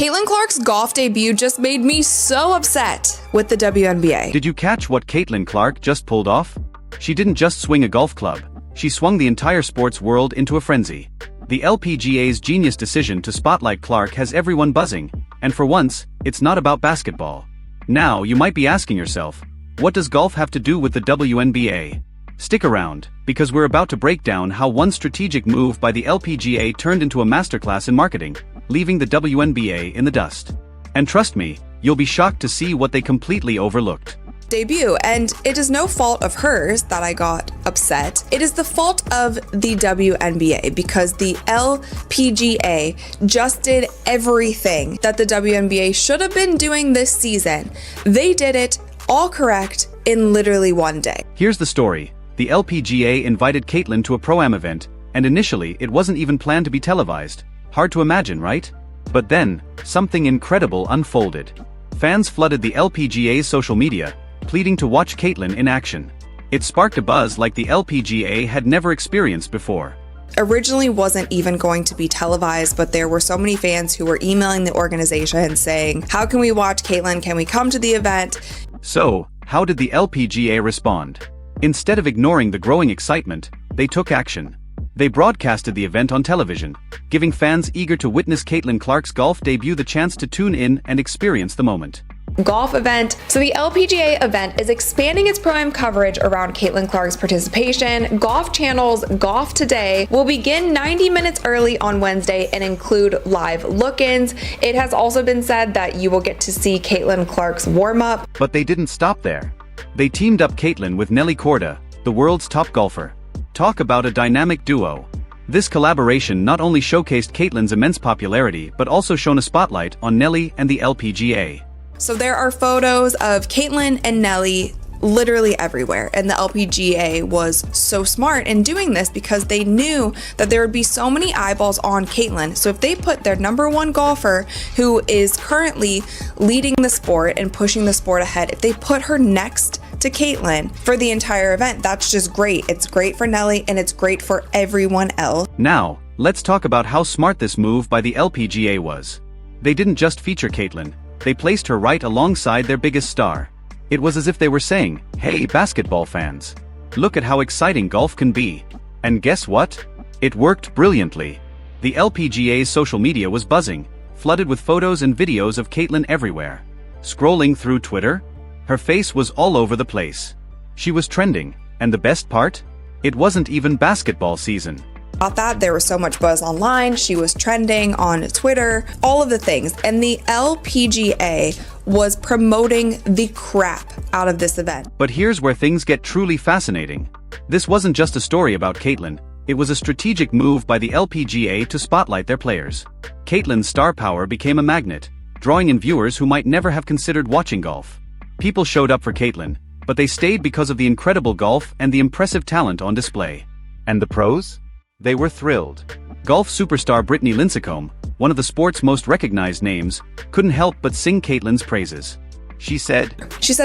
Caitlin Clark's golf debut just made me so upset with the WNBA. Did you catch what Caitlin Clark just pulled off? She didn't just swing a golf club, she swung the entire sports world into a frenzy. The LPGA's genius decision to spotlight Clark has everyone buzzing, and for once, it's not about basketball. Now you might be asking yourself, what does golf have to do with the WNBA? Stick around, because we're about to break down how one strategic move by the LPGA turned into a masterclass in marketing, leaving the WNBA in the dust. And trust me, you'll be shocked to see what they completely overlooked. Debut, and it is no fault of hers that I got upset. It is the fault of the WNBA because the LPGA just did everything that the WNBA should have been doing this season. They did it all correct in literally one day. Here's the story. The LPGA invited Caitlin to a Pro-Am event, and initially it wasn't even planned to be televised. Hard to imagine, right? But then, something incredible unfolded. Fans flooded the LPGA's social media, pleading to watch Caitlin in action. It sparked a buzz like the LPGA had never experienced before. Originally wasn't even going to be televised, but there were so many fans who were emailing the organization saying, how can we watch Caitlin? Can we come to the event? So, how did the LPGA respond? Instead of ignoring the growing excitement, they took action. They broadcasted the event on television, giving fans eager to witness Caitlin Clark's golf debut the chance to tune in and experience the moment. Golf event. So the LPGA event is expanding its Pro-Am coverage around Caitlin Clark's participation. Golf Channel's Golf Today will begin 90 minutes early on Wednesday and include live look-ins. It has also been said that you will get to see Caitlin Clark's warm-up. But they didn't stop there. They teamed up Caitlin with Nelly Korda, the world's top golfer. Talk about a dynamic duo. This collaboration not only showcased Caitlin's immense popularity but also shone a spotlight on Nelly and the LPGA. So there are photos of Caitlin and Nelly literally everywhere, and the LPGA was so smart in doing this because they knew that there would be so many eyeballs on Caitlin. So if they put their number one golfer, who is currently leading the sport and pushing the sport ahead, if they put her next to Caitlin for the entire event, that's just great. It's great for Nelly and it's great for everyone else. Now, let's talk about how smart this move by the LPGA was. They didn't just feature Caitlin, they placed her right alongside their biggest star. It was as if they were saying, hey basketball fans, look at how exciting golf can be. And guess what? It worked brilliantly. The LPGA's social media was buzzing, flooded with photos and videos of Caitlin everywhere. Scrolling through Twitter, her face was all over the place. She was trending, and the best part? It wasn't even basketball season. About that, there was so much buzz online, she was trending on Twitter, all of the things, and the LPGA was promoting the crap out of this event. But here's where things get truly fascinating. This wasn't just a story about Caitlin, it was a strategic move by the LPGA to spotlight their players. Caitlin's star power became a magnet, drawing in viewers who might never have considered watching golf. People showed up for Caitlin, but they stayed because of the incredible golf and the impressive talent on display. And the pros? They were thrilled. Golf superstar Brittany Lincecum, one of the sport's most recognized names, couldn't help but sing Caitlin's praises. She said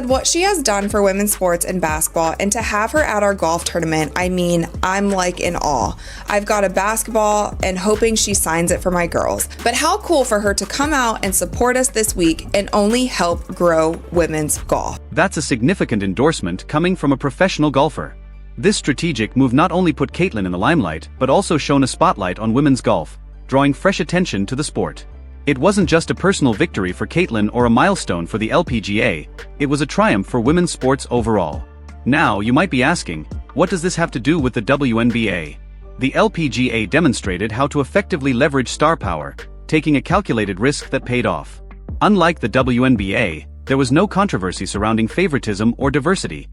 what she has done for women's sports and basketball, and to have her at our golf tournament, I mean, I'm like in awe. I've got a basketball and hoping she signs it for my girls. But how cool for her to come out and support us this week and only help grow women's golf. That's a significant endorsement coming from a professional golfer. This strategic move not only put Caitlin in the limelight, but also shone a spotlight on women's golf, drawing fresh attention to the sport. It wasn't just a personal victory for Caitlin or a milestone for the LPGA, it was a triumph for women's sports overall. Now you might be asking, what does this have to do with the WNBA? The LPGA demonstrated how to effectively leverage star power, taking a calculated risk that paid off. Unlike the WNBA, there was no controversy surrounding favoritism or diversity.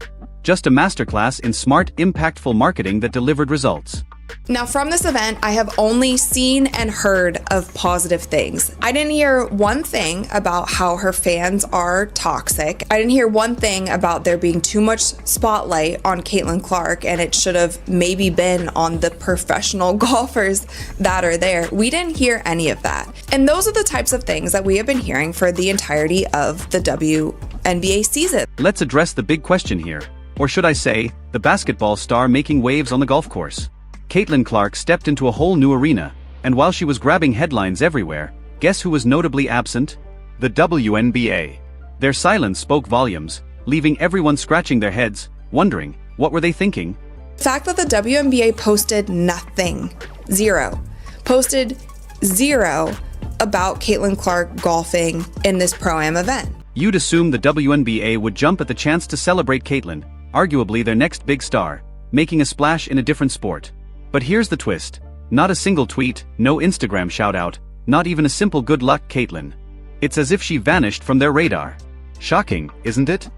Just a masterclass in smart, impactful marketing that delivered results. Now from this event, I have only seen and heard of positive things. I didn't hear one thing about how her fans are toxic. I didn't hear one thing about there being too much spotlight on Caitlin Clark and it should have maybe been on the professional golfers that are there. We didn't hear any of that. And those are the types of things that we have been hearing for the entirety of the WNBA season. Let's address the big question here. Or should I say, the basketball star making waves on the golf course. Caitlin Clark stepped into a whole new arena, and while she was grabbing headlines everywhere, Guess who was notably absent? The WNBA. Their silence spoke volumes, leaving everyone scratching their heads, wondering, what were they thinking? The fact that the WNBA posted nothing, posted zero about Caitlin Clark golfing in this Pro-Am event. You'd assume the WNBA would jump at the chance to celebrate Caitlin, arguably their next big star, making a splash in a different sport. But here's the twist. Not a single tweet, no Instagram shout-out, not even a simple good luck Caitlin. It's as if she vanished from their radar. Shocking, isn't it?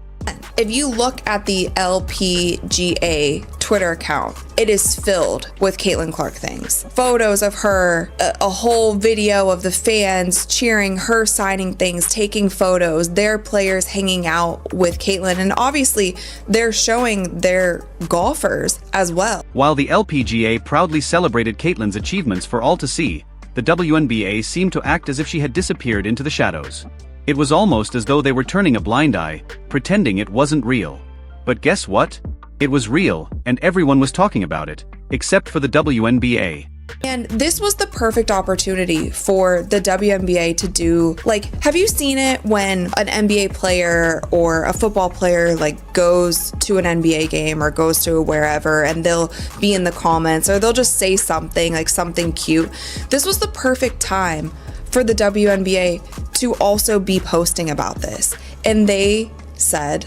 If you look at the LPGA Twitter account, it is filled with Caitlin Clark things. Photos of her, a whole video of the fans cheering her signing things, taking photos, their players hanging out with Caitlin, and obviously they're showing their golfers as well. While the LPGA proudly celebrated Caitlin's achievements for all to see, the WNBA seemed to act as if she had disappeared into the shadows. It was almost as though they were turning a blind eye, pretending it wasn't real. But guess what? It was real, and everyone was talking about it, except for the WNBA. And this was the perfect opportunity for the WNBA to do, have you seen it when an NBA player or a football player goes to an NBA game or goes to wherever and they'll be in the comments or they'll just say something, something cute. This was the perfect time for the WNBA to also be posting about this. And they said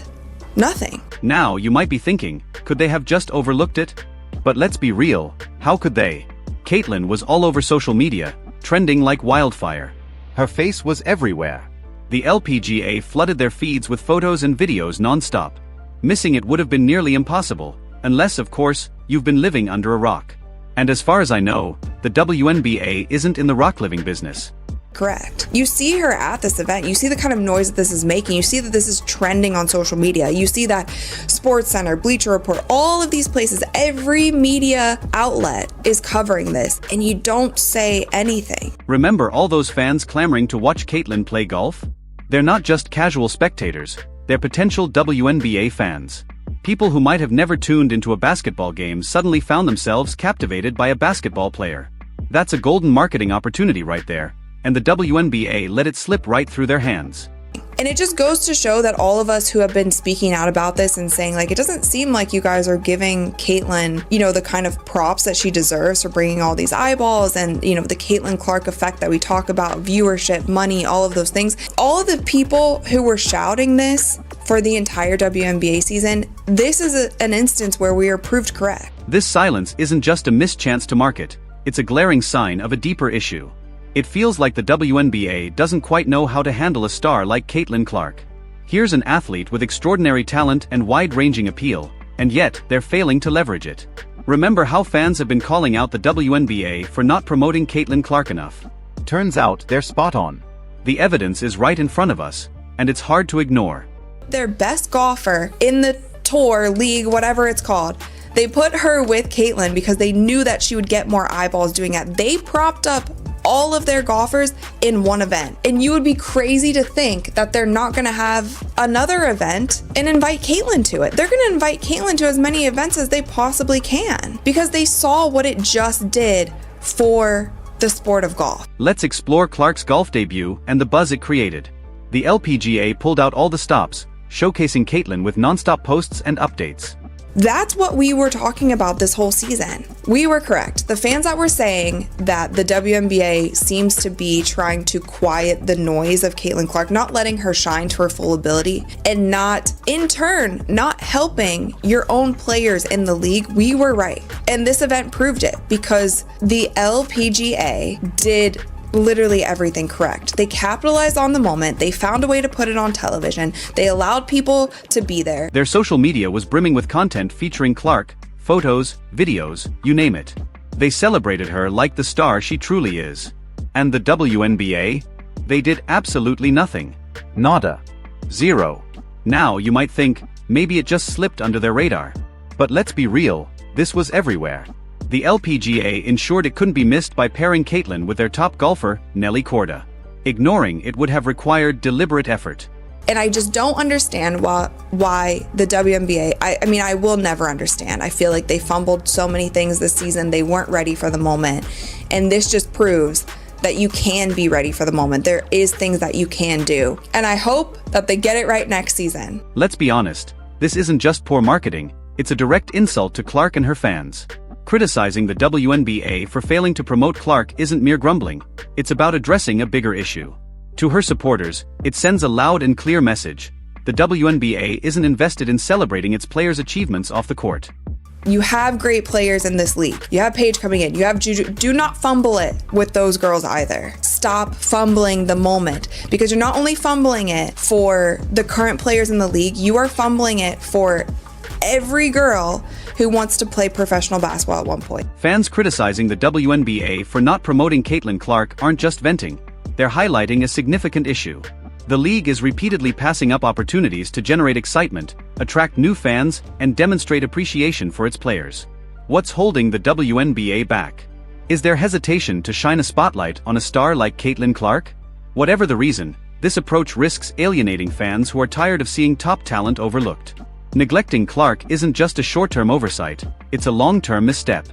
nothing. Now you might be thinking, could they have just overlooked it? But let's be real, how could they? Caitlin was all over social media, trending like wildfire. Her face was everywhere. The LPGA flooded their feeds with photos and videos non-stop. Missing it would have been nearly impossible, unless, of course, you've been living under a rock. And as far as I know, the WNBA isn't in the rock living business. Correct. You see her at this event. You see the kind of noise that this is making. You see that this is trending on social media. You see that SportsCenter, Bleacher Report, all of these places, every media outlet is covering this, and you don't say anything. Remember all those fans clamoring to watch Caitlin play golf? They're not just casual spectators, they're potential WNBA fans. People who might have never tuned into a basketball game suddenly found themselves captivated by a basketball player. That's a golden marketing opportunity right there. And the WNBA let it slip right through their hands. And it just goes to show that all of us who have been speaking out about this and saying, it doesn't seem like you guys are giving Caitlin, the kind of props that she deserves for bringing all these eyeballs and, the Caitlin Clark effect that we talk about, viewership, money, all of those things. All of the people who were shouting this for the entire WNBA season, this is an instance where we are proved correct. This silence isn't just a missed chance to market, it's a glaring sign of a deeper issue. It feels like the WNBA doesn't quite know how to handle a star like Caitlin Clark. Here's an athlete with extraordinary talent and wide-ranging appeal, and yet they're failing to leverage it. Remember how fans have been calling out the WNBA for not promoting Caitlin Clark enough? Turns out they're spot on. The evidence is right in front of us, and it's hard to ignore. Their best golfer in the tour, league, whatever it's called, they put her with Caitlin because they knew that she would get more eyeballs doing it. They propped up all of their golfers in one event. And you would be crazy to think that they're not going to have another event and invite Caitlin to it. They're going to invite Caitlin to as many events as they possibly can because they saw what it just did for the sport of golf. Let's explore Clark's golf debut and the buzz it created. The LPGA pulled out all the stops, showcasing Caitlin with non-stop posts and updates. That's what we were talking about this whole season. We were correct. The fans that were saying that the WNBA seems to be trying to quiet the noise of Caitlin Clark, not letting her shine to her full ability, and not, in turn, not helping your own players in the league, we were right. And this event proved it because the LPGA did literally everything correct. They capitalized on the moment. They found a way to put it on television. They allowed people to be there. Their social media was brimming with content featuring Clark, photos, videos, you name it. They celebrated her like the star she truly is. And the WNBA? They did absolutely nothing. Nada. Zero. Now you might think, maybe it just slipped under their radar. But let's be real, this was everywhere. The LPGA ensured it couldn't be missed by pairing Caitlin with their top golfer, Nelly Korda. Ignoring it would have required deliberate effort. And I just don't understand why the WNBA, I mean, I will never understand. I feel like they fumbled so many things this season. They weren't ready for the moment. And this just proves that you can be ready for the moment. There is things that you can do. And I hope that they get it right next season. Let's be honest, this isn't just poor marketing, it's a direct insult to Clark and her fans. Criticizing the WNBA for failing to promote Clark isn't mere grumbling, it's about addressing a bigger issue. To her supporters, it sends a loud and clear message. The WNBA isn't invested in celebrating its players' achievements off the court. You have great players in this league. You have Paige coming in. You have Juju. Do not fumble it with those girls either. Stop fumbling the moment, because you're not only fumbling it for the current players in the league, you are fumbling it for every girl who wants to play professional basketball at one point. Fans criticizing the WNBA for not promoting Caitlin Clark aren't just venting, they're highlighting a significant issue. The league is repeatedly passing up opportunities to generate excitement, attract new fans, and demonstrate appreciation for its players. What's holding the WNBA back? Is there hesitation to shine a spotlight on a star like Caitlin Clark? Whatever the reason, this approach risks alienating fans who are tired of seeing top talent overlooked. Neglecting Clark isn't just a short-term oversight, it's a long-term misstep.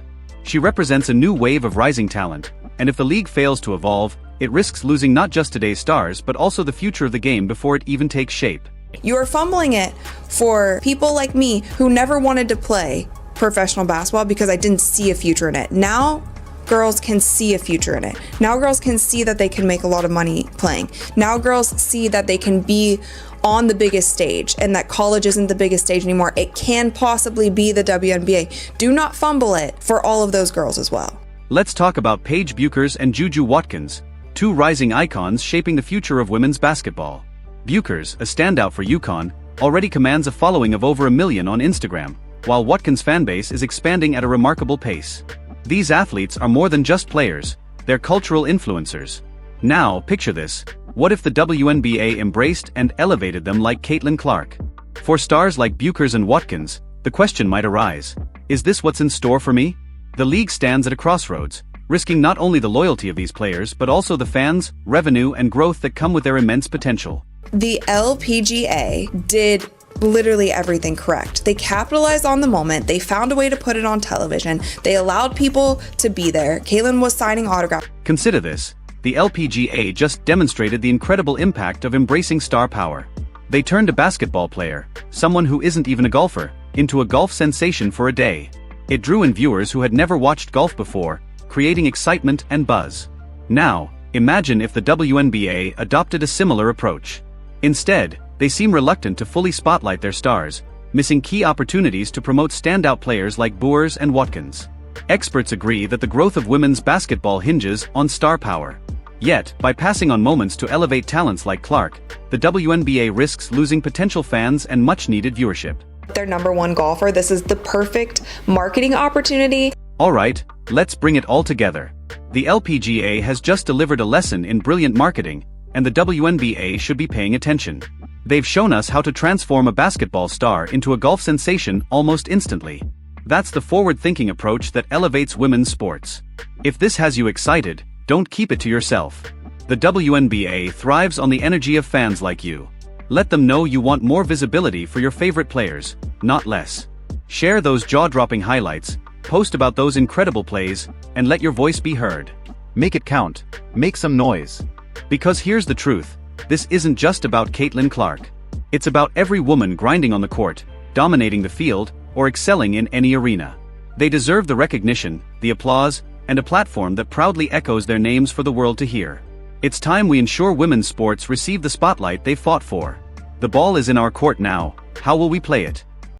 She represents a new wave of rising talent, and if the league fails to evolve, it risks losing not just today's stars but also the future of the game before it even takes shape. You are fumbling it for people like me who never wanted to play professional basketball because I didn't see a future in it. Now, girls can see a future in it. Now girls can see that they can make a lot of money playing. Now girls see that they can be on the biggest stage and that college isn't the biggest stage anymore. It can possibly be the WNBA. Do not fumble it for all of those girls as well. Let's talk about Paige Bueckers and Juju Watkins, two rising icons shaping the future of women's basketball. Bueckers, a standout for UConn, already commands a following of over 1 million on Instagram, while Watkins' fanbase is expanding at a remarkable pace. These athletes are more than just players, they're cultural influencers. Now, picture this. What if the WNBA embraced and elevated them like Caitlin Clark? For stars like Bueckers and Watkins, the question might arise, is this what's in store for me? The league stands at a crossroads, risking not only the loyalty of these players but also the fans, revenue, and growth that come with their immense potential. The LPGA did literally everything correct. They capitalized on the moment, they found a way to put it on television, they allowed people to be there. Caitlin was signing autographs. Consider this. The LPGA just demonstrated the incredible impact of embracing star power. They turned a basketball player, someone who isn't even a golfer, into a golf sensation for a day. It drew in viewers who had never watched golf before, creating excitement and buzz. Now, imagine if the WNBA adopted a similar approach. Instead, they seem reluctant to fully spotlight their stars, missing key opportunities to promote standout players like Bueckers and Watkins. Experts agree that the growth of women's basketball hinges on star power. Yet, by passing on moments to elevate talents like Clark, the WNBA risks losing potential fans and much-needed viewership. Their #1 golfer, this is the perfect marketing opportunity. Alright, let's bring it all together. The LPGA has just delivered a lesson in brilliant marketing, and the WNBA should be paying attention. They've shown us how to transform a basketball star into a golf sensation almost instantly. That's the forward-thinking approach that elevates women's sports. If this has you excited, don't keep it to yourself. The WNBA thrives on the energy of fans like you. Let them know you want more visibility for your favorite players, not less. Share those jaw-dropping highlights, post about those incredible plays, and let your voice be heard. Make it count. Make some noise. Because here's the truth, this isn't just about Caitlin Clark. It's about every woman grinding on the court, dominating the field, or excelling in any arena. They deserve the recognition, the applause, and a platform that proudly echoes their names for the world to hear. It's time we ensure women's sports receive the spotlight they fought for. The ball is in our court now, how will we play it?